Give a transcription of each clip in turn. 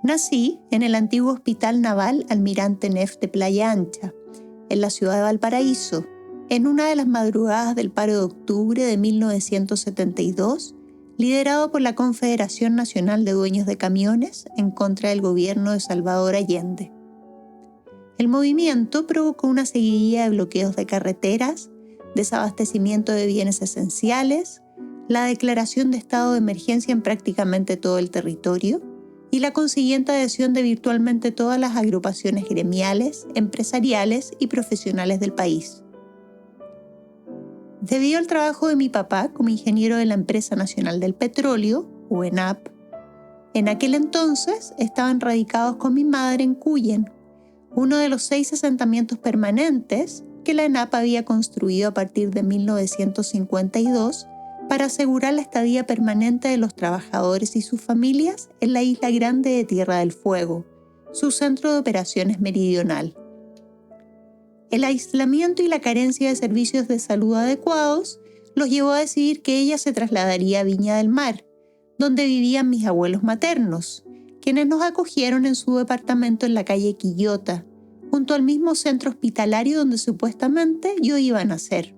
Nací en el antiguo Hospital Naval Almirante Neff de Playa Ancha, en la ciudad de Valparaíso, en una de las madrugadas del paro de octubre de 1972, liderado por la Confederación Nacional de Dueños de Camiones en contra del gobierno de Salvador Allende. El movimiento provocó una seguidilla de bloqueos de carreteras, desabastecimiento de bienes esenciales, la declaración de estado de emergencia en prácticamente todo el territorio y la consiguiente adhesión de virtualmente todas las agrupaciones gremiales, empresariales y profesionales del país. Debido al trabajo de mi papá como ingeniero de la Empresa Nacional del Petróleo, o ENAP, en aquel entonces estaban radicados con mi madre en Cuyen, uno de los 6 asentamientos permanentes que la ENAP había construido a partir de 1952 para asegurar la estadía permanente de los trabajadores y sus familias en la isla grande de Tierra del Fuego, su centro de operaciones meridional. El aislamiento y la carencia de servicios de salud adecuados los llevó a decidir que ella se trasladaría a Viña del Mar, donde vivían mis abuelos maternos, quienes nos acogieron en su departamento en la calle Quillota, junto al mismo centro hospitalario donde supuestamente yo iba a nacer.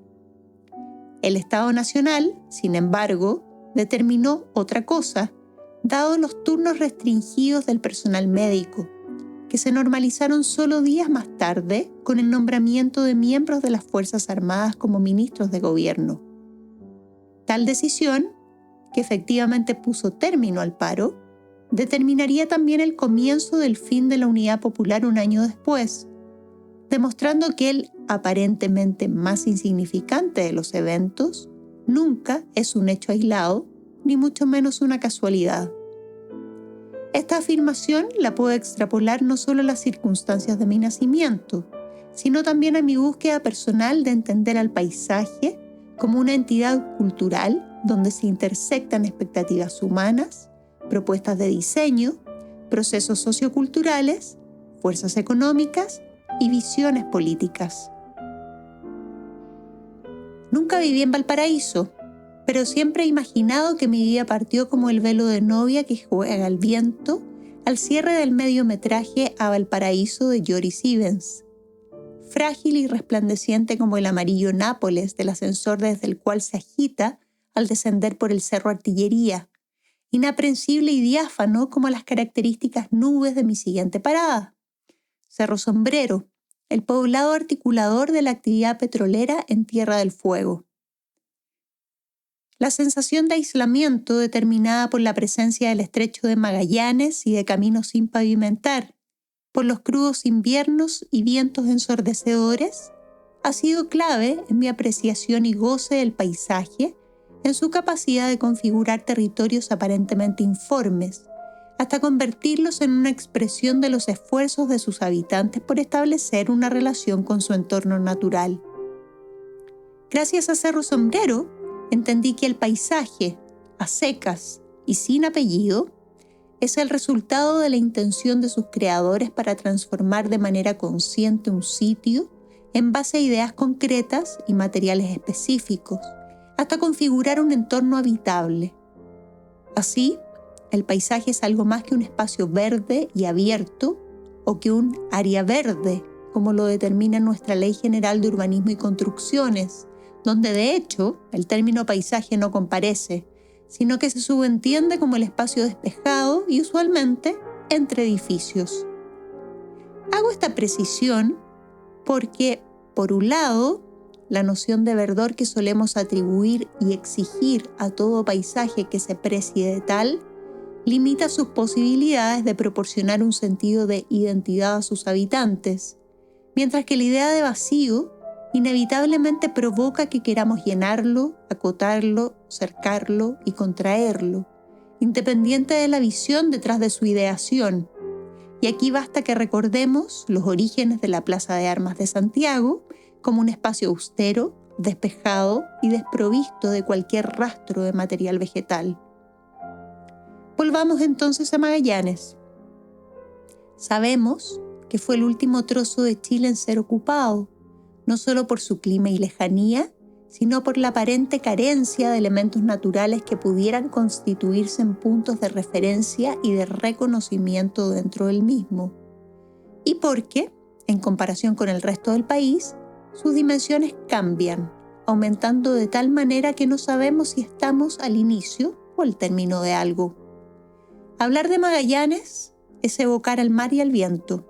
El Estado Nacional, sin embargo, determinó otra cosa, dado los turnos restringidos del personal médico, que se normalizaron solo días más tarde con el nombramiento de miembros de las Fuerzas Armadas como ministros de gobierno. Tal decisión, que efectivamente puso término al paro, determinaría también el comienzo del fin de la Unidad Popular un año después, demostrando que el aparentemente más insignificante de los eventos nunca es un hecho aislado, ni mucho menos una casualidad. Esta afirmación la puedo extrapolar no solo a las circunstancias de mi nacimiento, sino también a mi búsqueda personal de entender al paisaje como una entidad cultural donde se intersectan expectativas humanas, propuestas de diseño, procesos socioculturales, fuerzas económicas y visiones políticas. Nunca viví en Valparaíso, pero siempre he imaginado que mi vida partió como el velo de novia que juega al viento al cierre del mediometraje A Valparaíso de Joris Ivens. Frágil y resplandeciente como el amarillo Nápoles del ascensor desde el cual se agita al descender por el Cerro Artillería, inaprensible y diáfano como las características nubes de mi siguiente parada, Cerro Sombrero, el poblado articulador de la actividad petrolera en Tierra del Fuego. La sensación de aislamiento determinada por la presencia del estrecho de Magallanes y de caminos sin pavimentar, por los crudos inviernos y vientos ensordecedores, ha sido clave en mi apreciación y goce del paisaje, en su capacidad de configurar territorios aparentemente informes, hasta convertirlos en una expresión de los esfuerzos de sus habitantes por establecer una relación con su entorno natural. Gracias a Cerro Sombrero, entendí que el paisaje, a secas y sin apellido, es el resultado de la intención de sus creadores para transformar de manera consciente un sitio en base a ideas concretas y materiales específicos, hasta configurar un entorno habitable. Así, el paisaje es algo más que un espacio verde y abierto o que un área verde, como lo determina nuestra Ley General de Urbanismo y Construcciones, donde de hecho el término paisaje no comparece, sino que se subentiende como el espacio despejado y usualmente entre edificios. Hago esta precisión porque, por un lado, la noción de verdor que solemos atribuir y exigir a todo paisaje que se precie de tal, limita sus posibilidades de proporcionar un sentido de identidad a sus habitantes, mientras que la idea de vacío inevitablemente provoca que queramos llenarlo, acotarlo, cercarlo y contraerlo, independiente de la visión detrás de su ideación. Y aquí basta que recordemos los orígenes de la Plaza de Armas de Santiago como un espacio austero, despejado y desprovisto de cualquier rastro de material vegetal. Volvamos entonces a Magallanes. Sabemos que fue el último trozo de Chile en ser ocupado, no solo por su clima y lejanía, sino por la aparente carencia de elementos naturales que pudieran constituirse en puntos de referencia y de reconocimiento dentro del mismo. Y porque, en comparación con el resto del país, sus dimensiones cambian, aumentando de tal manera que no sabemos si estamos al inicio o al término de algo. Hablar de Magallanes es evocar al mar y al viento,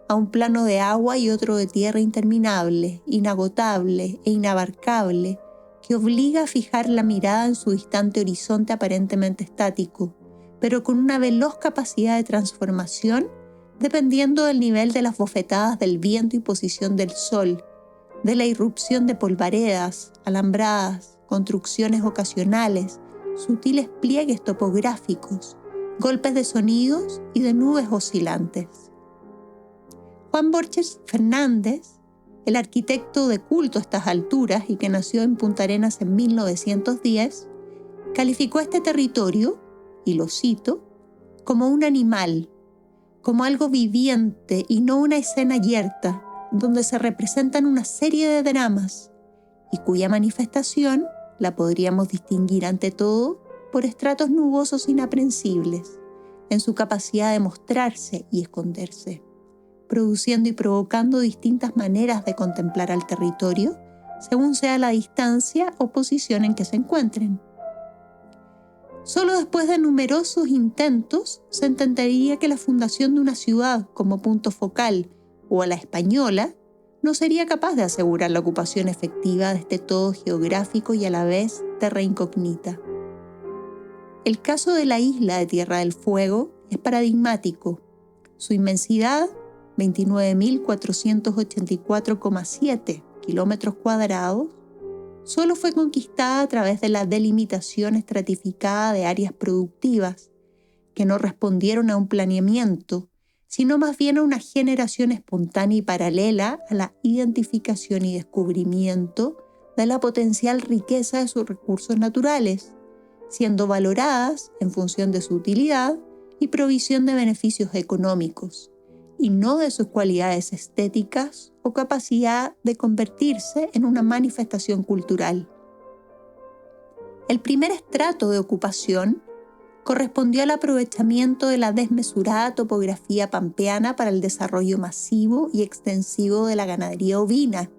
a un plano de agua y otro de tierra interminable, inagotable e inabarcable, que obliga a fijar la mirada en su distante horizonte aparentemente estático, pero con una veloz capacidad de transformación dependiendo del nivel de las bofetadas del viento y posición del sol, de la irrupción de polvaredas, alambradas, construcciones ocasionales, sutiles pliegues topográficos, golpes de sonidos y de nubes oscilantes. Juan Borges Fernández, el arquitecto de culto a estas alturas y que nació en Punta Arenas en 1910, calificó este territorio, y lo cito, como un animal, como algo viviente y no una escena yerta, donde se representan una serie de dramas y cuya manifestación la podríamos distinguir ante todo por estratos nubosos inaprensibles en su capacidad de mostrarse y esconderse, produciendo y provocando distintas maneras de contemplar al territorio según sea la distancia o posición en que se encuentren. Solo después de numerosos intentos se entendería que la fundación de una ciudad como punto focal o a la española no sería capaz de asegurar la ocupación efectiva de este todo geográfico y a la vez terra incógnita. El caso de la isla de Tierra del Fuego es paradigmático. Su inmensidad, 29.484,7 kilómetros cuadrados, solo fue conquistada a través de la delimitación estratificada de áreas productivas que no respondieron a un planeamiento, sino más bien a una generación espontánea y paralela a la identificación y descubrimiento de la potencial riqueza de sus recursos naturales, siendo valoradas en función de su utilidad y provisión de beneficios económicos, y no de sus cualidades estéticas o capacidad de convertirse en una manifestación cultural. El primer estrato de ocupación correspondió al aprovechamiento de la desmesurada topografía pampeana para el desarrollo masivo y extensivo de la ganadería ovina,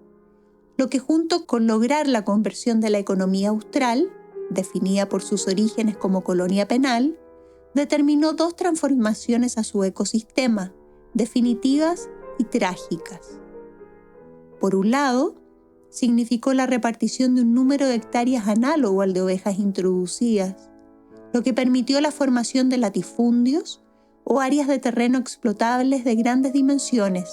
lo que junto con lograr la conversión de la economía austral, definida por sus orígenes como colonia penal, determinó dos transformaciones a su ecosistema, definitivas y trágicas. Por un lado, significó la repartición de un número de hectáreas análogo al de ovejas introducidas, lo que permitió la formación de latifundios o áreas de terreno explotables de grandes dimensiones,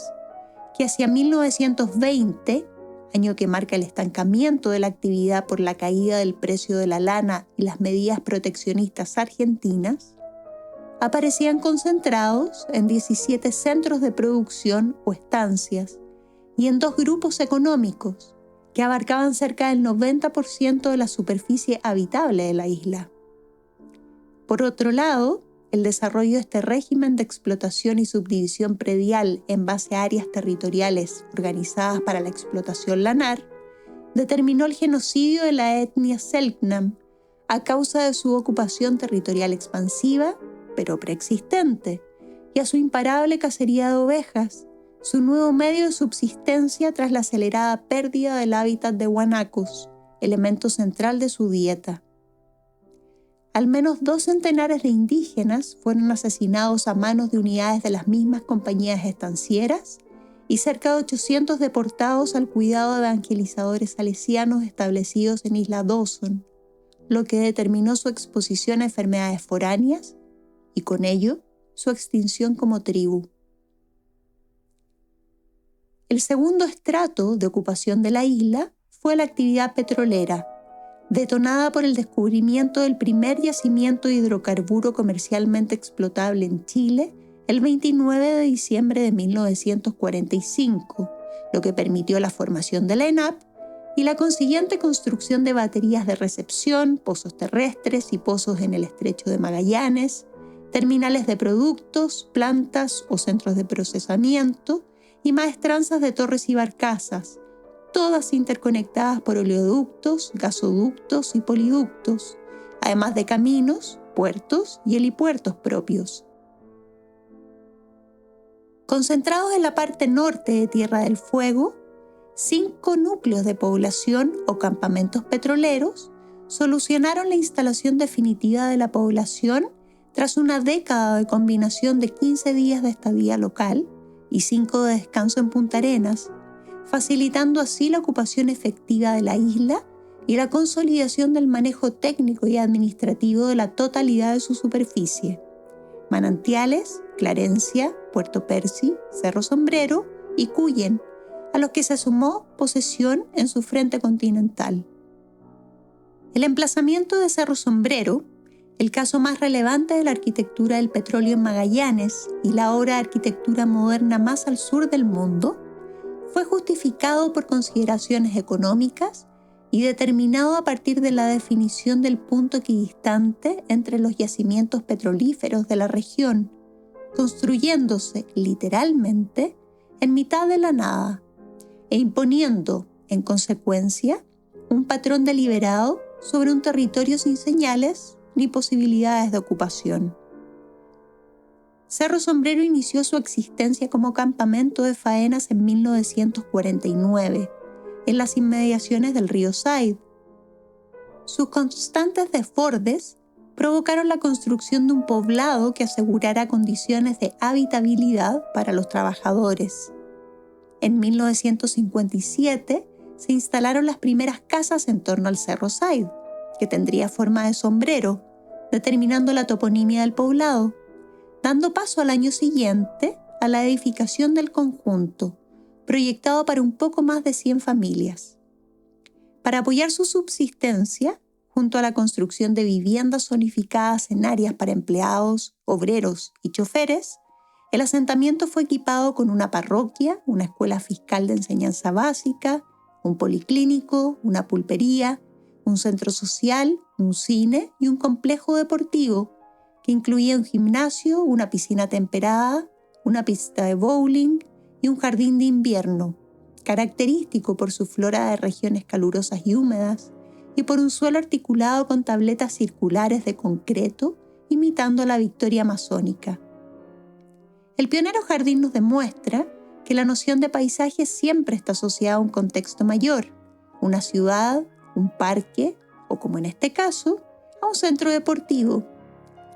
que hacia 1920, año que marca el estancamiento de la actividad por la caída del precio de la lana y las medidas proteccionistas argentinas, aparecían concentrados en 17 centros de producción o estancias y en 2 grupos económicos que abarcaban cerca del 90% de la superficie habitable de la isla. Por otro lado, el desarrollo de este régimen de explotación y subdivisión predial en base a áreas territoriales organizadas para la explotación lanar determinó el genocidio de la etnia Selknam a causa de su ocupación territorial expansiva, pero preexistente, y a su imparable cacería de ovejas, su nuevo medio de subsistencia tras la acelerada pérdida del hábitat de guanacos, elemento central de su dieta. Al menos 2 centenares de indígenas fueron asesinados a manos de unidades de las mismas compañías estancieras y cerca de 800 deportados al cuidado de evangelizadores salesianos establecidos en Isla Dawson, lo que determinó su exposición a enfermedades foráneas y con ello su extinción como tribu. El segundo estrato de ocupación de la isla fue la actividad petrolera, detonada por el descubrimiento del primer yacimiento de hidrocarburo comercialmente explotable en Chile el 29 de diciembre de 1945, lo que permitió la formación de la ENAP y la consiguiente construcción de baterías de recepción, pozos terrestres y pozos en el estrecho de Magallanes, terminales de productos, plantas o centros de procesamiento y maestranzas de torres y barcazas, todas interconectadas por oleoductos, gasoductos y poliductos, además de caminos, puertos y helipuertos propios. Concentrados en la parte norte de Tierra del Fuego, 5 núcleos de población o campamentos petroleros solucionaron la instalación definitiva de la población tras una década de combinación de 15 días de estadía local y 5 de descanso en Punta Arenas, facilitando así la ocupación efectiva de la isla y la consolidación del manejo técnico y administrativo de la totalidad de su superficie: Manantiales, Clarencia, Puerto Percy, Cerro Sombrero y Cuyen, a los que se sumó Posesión en su frente continental. El emplazamiento de Cerro Sombrero, el caso más relevante de la arquitectura del petróleo en Magallanes y la obra de arquitectura moderna más al sur del mundo, fue justificado por consideraciones económicas y determinado a partir de la definición del punto equidistante entre los yacimientos petrolíferos de la región, construyéndose literalmente en mitad de la nada e imponiendo, en consecuencia, un patrón deliberado sobre un territorio sin señales ni posibilidades de ocupación. Cerro Sombrero inició su existencia como campamento de faenas en 1949, en las inmediaciones del río Said. Sus constantes desbordes provocaron la construcción de un poblado que asegurara condiciones de habitabilidad para los trabajadores. En 1957 se instalaron las primeras casas en torno al Cerro Said, que tendría forma de sombrero, determinando la toponimia del poblado, dando paso al año siguiente a la edificación del conjunto, proyectado para un poco más de 100 familias. Para apoyar su subsistencia, junto a la construcción de viviendas zonificadas en áreas para empleados, obreros y choferes, el asentamiento fue equipado con una parroquia, una escuela fiscal de enseñanza básica, un policlínico, una pulpería, un centro social, un cine y un complejo deportivo que incluía un gimnasio, una piscina temperada, una pista de bowling y un jardín de invierno, característico por su flora de regiones calurosas y húmedas y por un suelo articulado con tabletas circulares de concreto imitando la Victoria amazónica. El pionero jardín nos demuestra que la noción de paisaje siempre está asociada a un contexto mayor, una ciudad, un parque o, como en este caso, a un centro deportivo,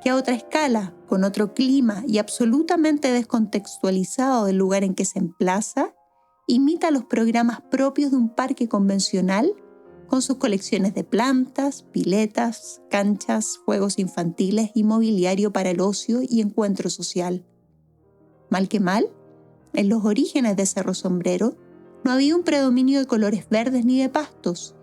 que a otra escala, con otro clima y absolutamente descontextualizado del lugar en que se emplaza, imita los programas propios de un parque convencional con sus colecciones de plantas, piletas, canchas, juegos infantiles y mobiliario para el ocio y encuentro social. Mal que mal, en los orígenes de Cerro Sombrero no había un predominio de colores verdes ni de pastos.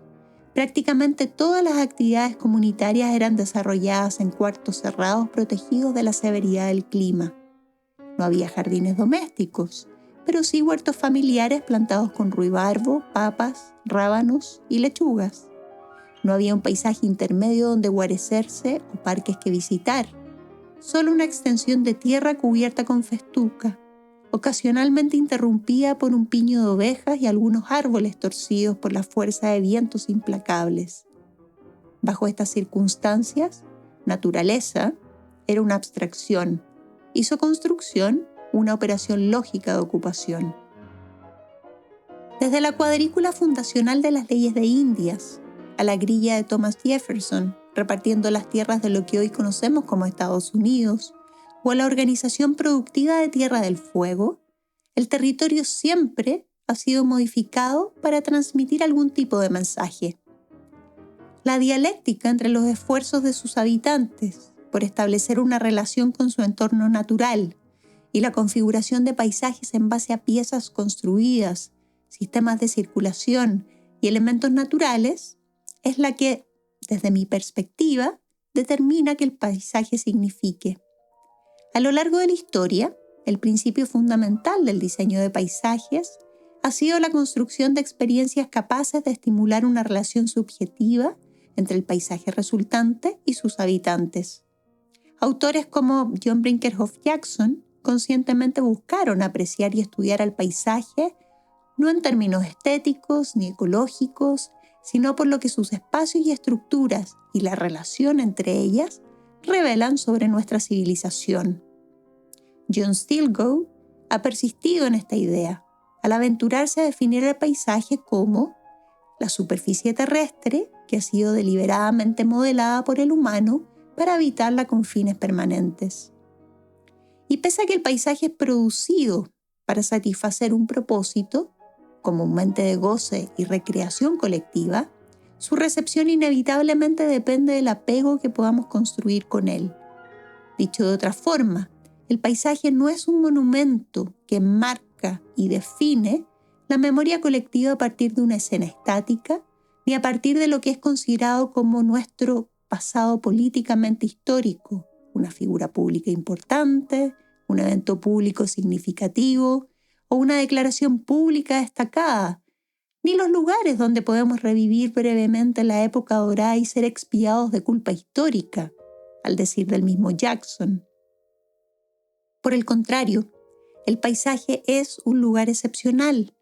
Prácticamente todas las actividades comunitarias eran desarrolladas en cuartos cerrados protegidos de la severidad del clima. No había jardines domésticos, pero sí huertos familiares plantados con ruibarbo, papas, rábanos y lechugas. No había un paisaje intermedio donde guarecerse o parques que visitar. Solo una extensión de tierra cubierta con festuca, ocasionalmente interrumpida por un piño de ovejas y algunos árboles torcidos por la fuerza de vientos implacables. Bajo estas circunstancias, naturaleza era una abstracción y su construcción una operación lógica de ocupación. Desde la cuadrícula fundacional de las leyes de Indias a la grilla de Thomas Jefferson, repartiendo las tierras de lo que hoy conocemos como Estados Unidos, o a la organización productiva de Tierra del Fuego, el territorio siempre ha sido modificado para transmitir algún tipo de mensaje. La dialéctica entre los esfuerzos de sus habitantes por establecer una relación con su entorno natural y la configuración de paisajes en base a piezas construidas, sistemas de circulación y elementos naturales es la que, desde mi perspectiva, determina que el paisaje signifique. A lo largo de la historia, el principio fundamental del diseño de paisajes ha sido la construcción de experiencias capaces de estimular una relación subjetiva entre el paisaje resultante y sus habitantes. Autores como John Brinkerhoff Jackson conscientemente buscaron apreciar y estudiar al paisaje no en términos estéticos ni ecológicos, sino por lo que sus espacios y estructuras y la relación entre ellas revelan sobre nuestra civilización. John Stilgoe ha persistido en esta idea, al aventurarse a definir el paisaje como la superficie terrestre que ha sido deliberadamente modelada por el humano para habitarla con fines permanentes. Y pese a que el paisaje es producido para satisfacer un propósito, comúnmente de goce y recreación colectiva, su recepción inevitablemente depende del apego que podamos construir con él. Dicho de otra forma, el paisaje no es un monumento que marca y define la memoria colectiva a partir de una escena estática, ni a partir de lo que es considerado como nuestro pasado políticamente histórico, una figura pública importante, un evento público significativo o una declaración pública destacada, ni los lugares donde podemos revivir brevemente la época dorada y ser expiados de culpa histórica, al decir del mismo Jackson. Por el contrario, el paisaje es un lugar excepcional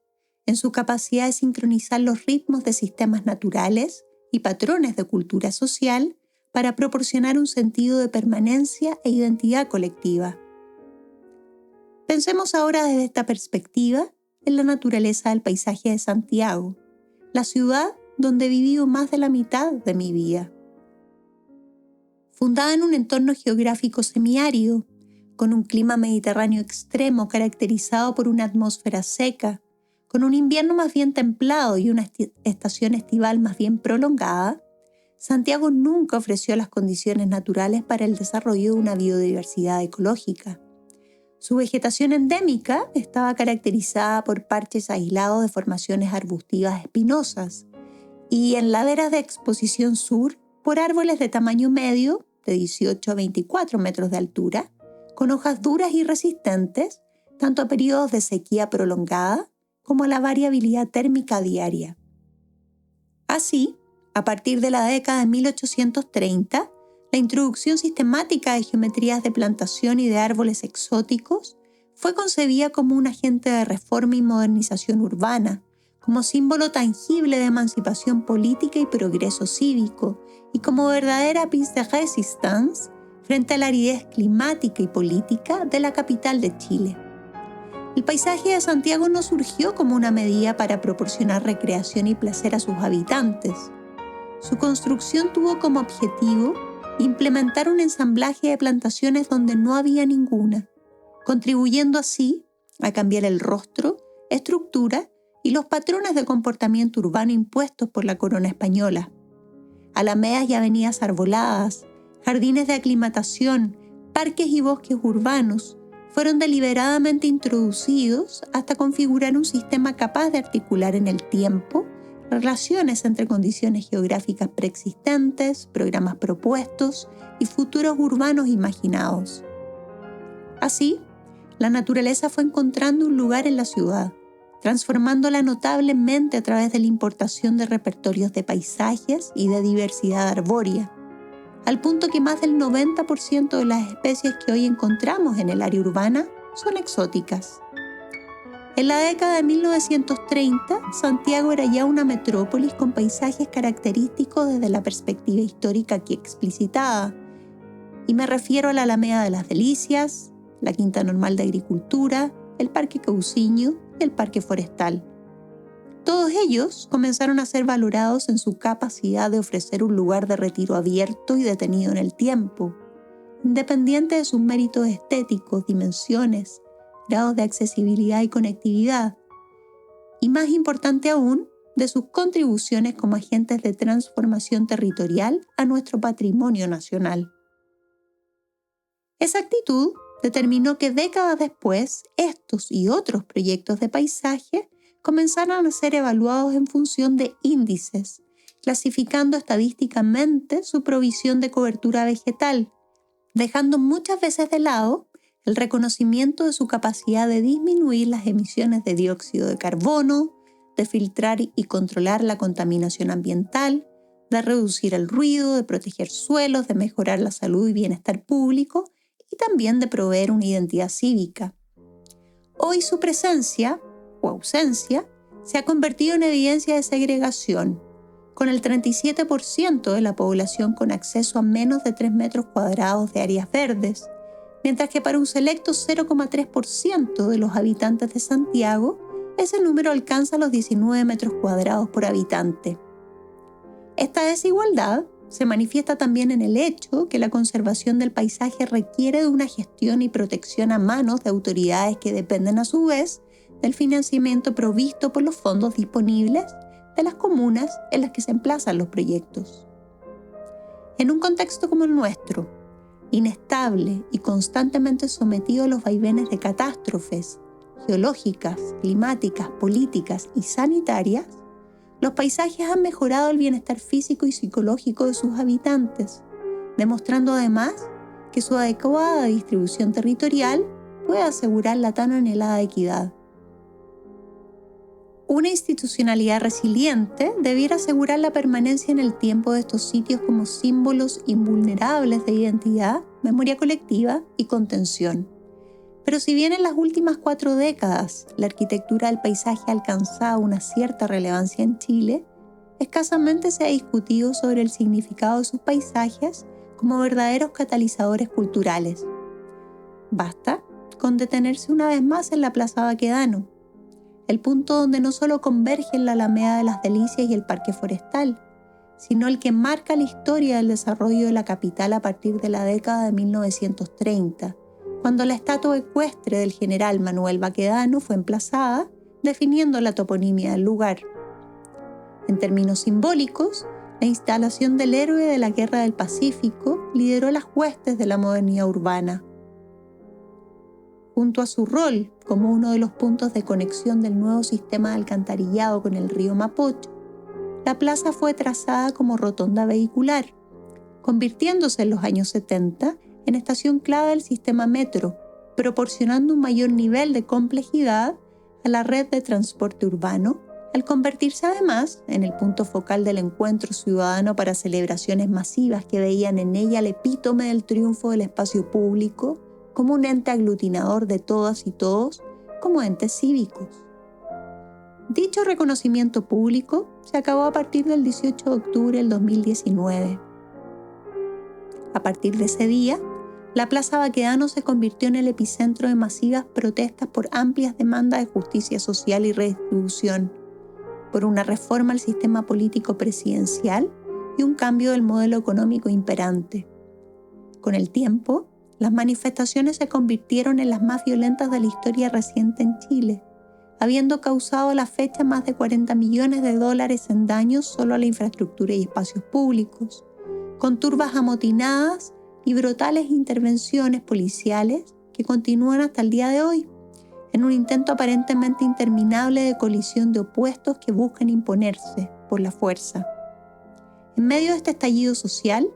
en su capacidad de sincronizar los ritmos de sistemas naturales y patrones de cultura social para proporcionar un sentido de permanencia e identidad colectiva. Pensemos ahora desde esta perspectiva en la naturaleza del paisaje de Santiago, la ciudad donde he vivido más de la mitad de mi vida. Fundada en un entorno geográfico semiárido, con un clima mediterráneo extremo caracterizado por una atmósfera seca, con un invierno más bien templado y una estación estival más bien prolongada, Santiago nunca ofreció las condiciones naturales para el desarrollo de una biodiversidad ecológica. Su vegetación endémica estaba caracterizada por parches aislados de formaciones arbustivas espinosas y en laderas de exposición sur por árboles de tamaño medio, de 18 a 24 metros de altura, con hojas duras y resistentes, tanto a periodos de sequía prolongada como a la variabilidad térmica diaria. Así, a partir de la década de 1830, la introducción sistemática de geometrías de plantación y de árboles exóticos fue concebida como un agente de reforma y modernización urbana, como símbolo tangible de emancipación política y progreso cívico, y como verdadera pièce de résistance frente a la aridez climática y política de la capital de Chile. El paisaje de Santiago no surgió como una medida para proporcionar recreación y placer a sus habitantes. Su construcción tuvo como objetivo implementar un ensamblaje de plantaciones donde no había ninguna, contribuyendo así a cambiar el rostro, estructura y los patrones de comportamiento urbano impuestos por la corona española. Alamedas y avenidas arboladas, jardines de aclimatación, parques y bosques urbanos fueron deliberadamente introducidos hasta configurar un sistema capaz de articular en el tiempo relaciones entre condiciones geográficas preexistentes, programas propuestos y futuros urbanos imaginados. Así, la naturaleza fue encontrando un lugar en la ciudad, transformándola notablemente a través de la importación de repertorios de paisajes y de diversidad arbórea, al punto que más del 90% de las especies que hoy encontramos en el área urbana son exóticas. En la década de 1930, Santiago era ya una metrópolis con paisajes característicos desde la perspectiva histórica aquí explicitada, y me refiero a la Alameda de las Delicias, la Quinta Normal de Agricultura, el Parque Cauciño y el Parque Forestal. Todos ellos comenzaron a ser valorados en su capacidad de ofrecer un lugar de retiro abierto y detenido en el tiempo, independiente de sus méritos estéticos, dimensiones, grados de accesibilidad y conectividad, y más importante aún, de sus contribuciones como agentes de transformación territorial a nuestro patrimonio nacional. Esa actitud determinó que décadas después, estos y otros proyectos de paisaje comenzaron a ser evaluados en función de índices, clasificando estadísticamente su provisión de cobertura vegetal, dejando muchas veces de lado el reconocimiento de su capacidad de disminuir las emisiones de dióxido de carbono, de filtrar y controlar la contaminación ambiental, de reducir el ruido, de proteger suelos, de mejorar la salud y bienestar público y también de proveer una identidad cívica. Hoy su presencia o ausencia se ha convertido en evidencia de segregación, con el 37% de la población con acceso a menos de 3 metros cuadrados de áreas verdes, mientras que para un selecto 0,3% de los habitantes de Santiago, ese número alcanza los 19 metros cuadrados por habitante. Esta desigualdad se manifiesta también en el hecho que la conservación del paisaje requiere de una gestión y protección a manos de autoridades que dependen a su vez del financiamiento provisto por los fondos disponibles de las comunas en las que se emplazan los proyectos. En un contexto como el nuestro, inestable y constantemente sometido a los vaivenes de catástrofes geológicas, climáticas, políticas y sanitarias, los paisajes han mejorado el bienestar físico y psicológico de sus habitantes, demostrando además que su adecuada distribución territorial puede asegurar la tan anhelada equidad. Una institucionalidad resiliente debiera asegurar la permanencia en el tiempo de estos sitios como símbolos invulnerables de identidad, memoria colectiva y contención. Pero si bien en las últimas 4 décadas la arquitectura del paisaje ha alcanzado una cierta relevancia en Chile, escasamente se ha discutido sobre el significado de sus paisajes como verdaderos catalizadores culturales. Basta con detenerse una vez más en la Plaza Baquedano, el punto donde no solo convergen la Alameda de las Delicias y el Parque Forestal, sino el que marca la historia del desarrollo de la capital a partir de la década de 1930, cuando la estatua ecuestre del general Manuel Baquedano fue emplazada, definiendo la toponimia del lugar. En términos simbólicos, la instalación del héroe de la Guerra del Pacífico lideró las huestes de la modernidad urbana. Junto a su rol como uno de los puntos de conexión del nuevo sistema de alcantarillado con el río Mapocho, la plaza fue trazada como rotonda vehicular, convirtiéndose en los años 70 en estación clave del sistema metro, proporcionando un mayor nivel de complejidad a la red de transporte urbano, al convertirse además en el punto focal del encuentro ciudadano para celebraciones masivas que veían en ella el epítome del triunfo del espacio público como un ente aglutinador de todas y todos como entes cívicos. Dicho reconocimiento público se acabó a partir del 18 de octubre del 2019. A partir de ese día, la Plaza Baquedano se convirtió en el epicentro de masivas protestas por amplias demandas de justicia social y redistribución, por una reforma al sistema político presidencial y un cambio del modelo económico imperante. Con el tiempo, las manifestaciones se convirtieron en las más violentas de la historia reciente en Chile, habiendo causado a la fecha más de $40 millones en daños solo a la infraestructura y espacios públicos, con turbas amotinadas y brutales intervenciones policiales que continúan hasta el día de hoy, en un intento aparentemente interminable de colisión de opuestos que buscan imponerse por la fuerza. En medio de este estallido social,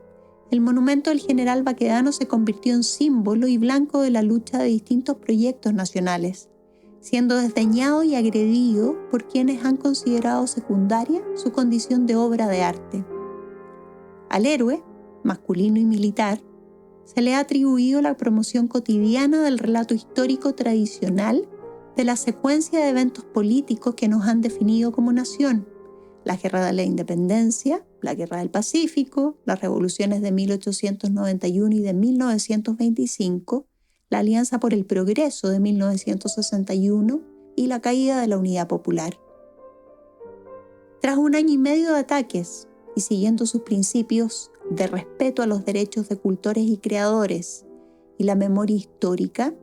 el monumento del general Baquedano se convirtió en símbolo y blanco de la lucha de distintos proyectos nacionales, siendo desdeñado y agredido por quienes han considerado secundaria su condición de obra de arte. Al héroe, masculino y militar, se le ha atribuido la promoción cotidiana del relato histórico tradicional de la secuencia de eventos políticos que nos han definido como nación: la Guerra de la Independencia, la Guerra del Pacífico, las revoluciones de 1891 y de 1925, la Alianza por el Progreso de 1961 y la caída de la Unidad Popular. Tras 1 año y medio de ataques y siguiendo sus principios de respeto a los derechos de cultores y creadores y la memoria histórica,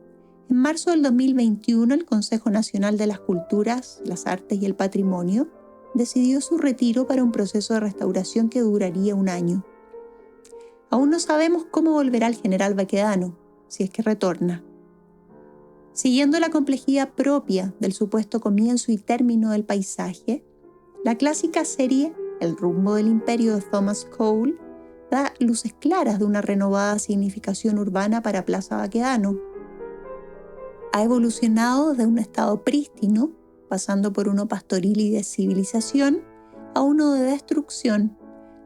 en marzo del 2021 el Consejo Nacional de las Culturas, las Artes y el Patrimonio decidió su retiro para un proceso de restauración que duraría 1 año. Aún no sabemos cómo volverá el general Baquedano, si es que retorna. Siguiendo la complejidad propia del supuesto comienzo y término del paisaje, la clásica serie El rumbo del imperio de Thomas Cole da luces claras de una renovada significación urbana para Plaza Baquedano. Ha evolucionado de un estado prístino, pasando por uno pastoril y de civilización, a uno de destrucción,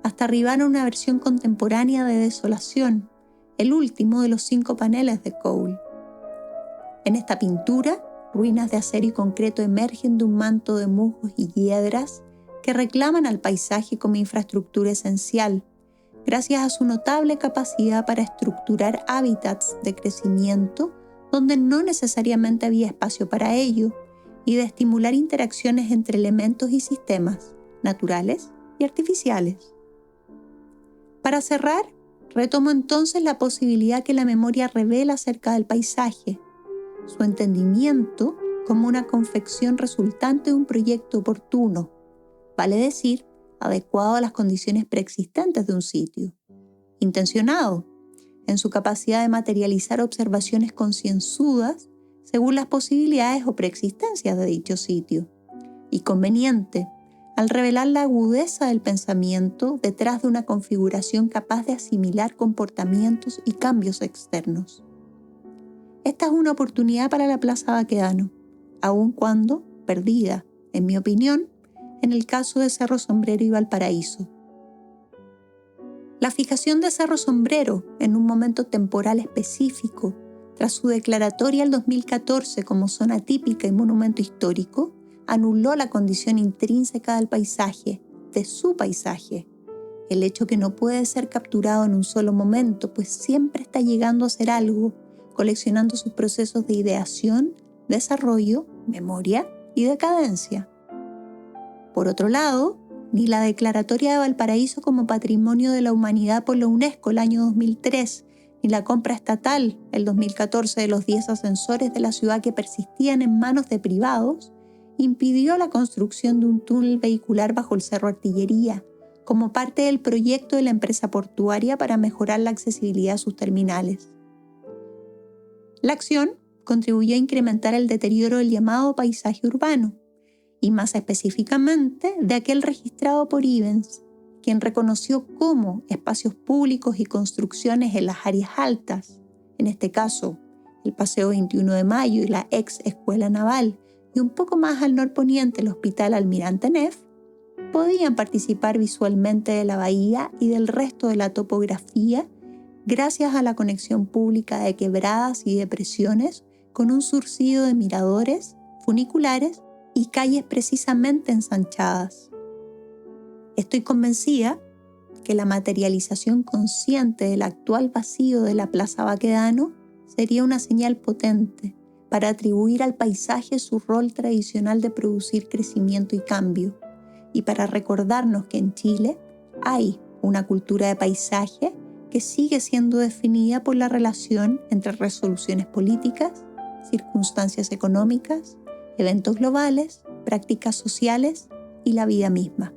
hasta arribar a una versión contemporánea de desolación, el último de los 5 paneles de Cole. En esta pintura, ruinas de acero y concreto emergen de un manto de musgos y hiedras que reclaman al paisaje como infraestructura esencial, gracias a su notable capacidad para estructurar hábitats de crecimiento donde no necesariamente había espacio para ello, y de estimular interacciones entre elementos y sistemas, naturales y artificiales. Para cerrar, retomo entonces la posibilidad que la memoria revela acerca del paisaje, su entendimiento como una confección resultante de un proyecto oportuno, vale decir, adecuado a las condiciones preexistentes de un sitio, intencionado en su capacidad de materializar observaciones concienzudas según las posibilidades o preexistencias de dicho sitio, y conveniente al revelar la agudeza del pensamiento detrás de una configuración capaz de asimilar comportamientos y cambios externos. Esta es una oportunidad para la Plaza Baquedano, aun cuando perdida, en mi opinión, en el caso de Cerro Sombrero y Valparaíso. La fijación de Cerro Sombrero en un momento temporal específico, tras su declaratoria el 2014 como zona típica y monumento histórico, anuló la condición intrínseca del paisaje, de su paisaje. El hecho que no puede ser capturado en un solo momento, pues siempre está llegando a ser algo, coleccionando sus procesos de ideación, desarrollo, memoria y decadencia. Por otro lado, ni la declaratoria de Valparaíso como Patrimonio de la Humanidad por la UNESCO el año 2003, ni la compra estatal el 2014 de los 10 ascensores de la ciudad que persistían en manos de privados, impidió la construcción de un túnel vehicular bajo el Cerro Artillería, como parte del proyecto de la empresa portuaria para mejorar la accesibilidad a sus terminales. La acción contribuyó a incrementar el deterioro del llamado paisaje urbano, y más específicamente de aquel registrado por Ivens, quien reconoció cómo espacios públicos y construcciones en las áreas altas, en este caso el Paseo 21 de Mayo y la ex Escuela Naval, y un poco más al norponiente el Hospital Almirante Neff, podían participar visualmente de la bahía y del resto de la topografía gracias a la conexión pública de quebradas y depresiones con un surcido de miradores, funiculares y calles precisamente ensanchadas. Estoy convencida que la materialización consciente del actual vacío de la Plaza Baquedano sería una señal potente para atribuir al paisaje su rol tradicional de producir crecimiento y cambio, y para recordarnos que en Chile hay una cultura de paisaje que sigue siendo definida por la relación entre resoluciones políticas, circunstancias económicas, eventos globales, prácticas sociales y la vida misma.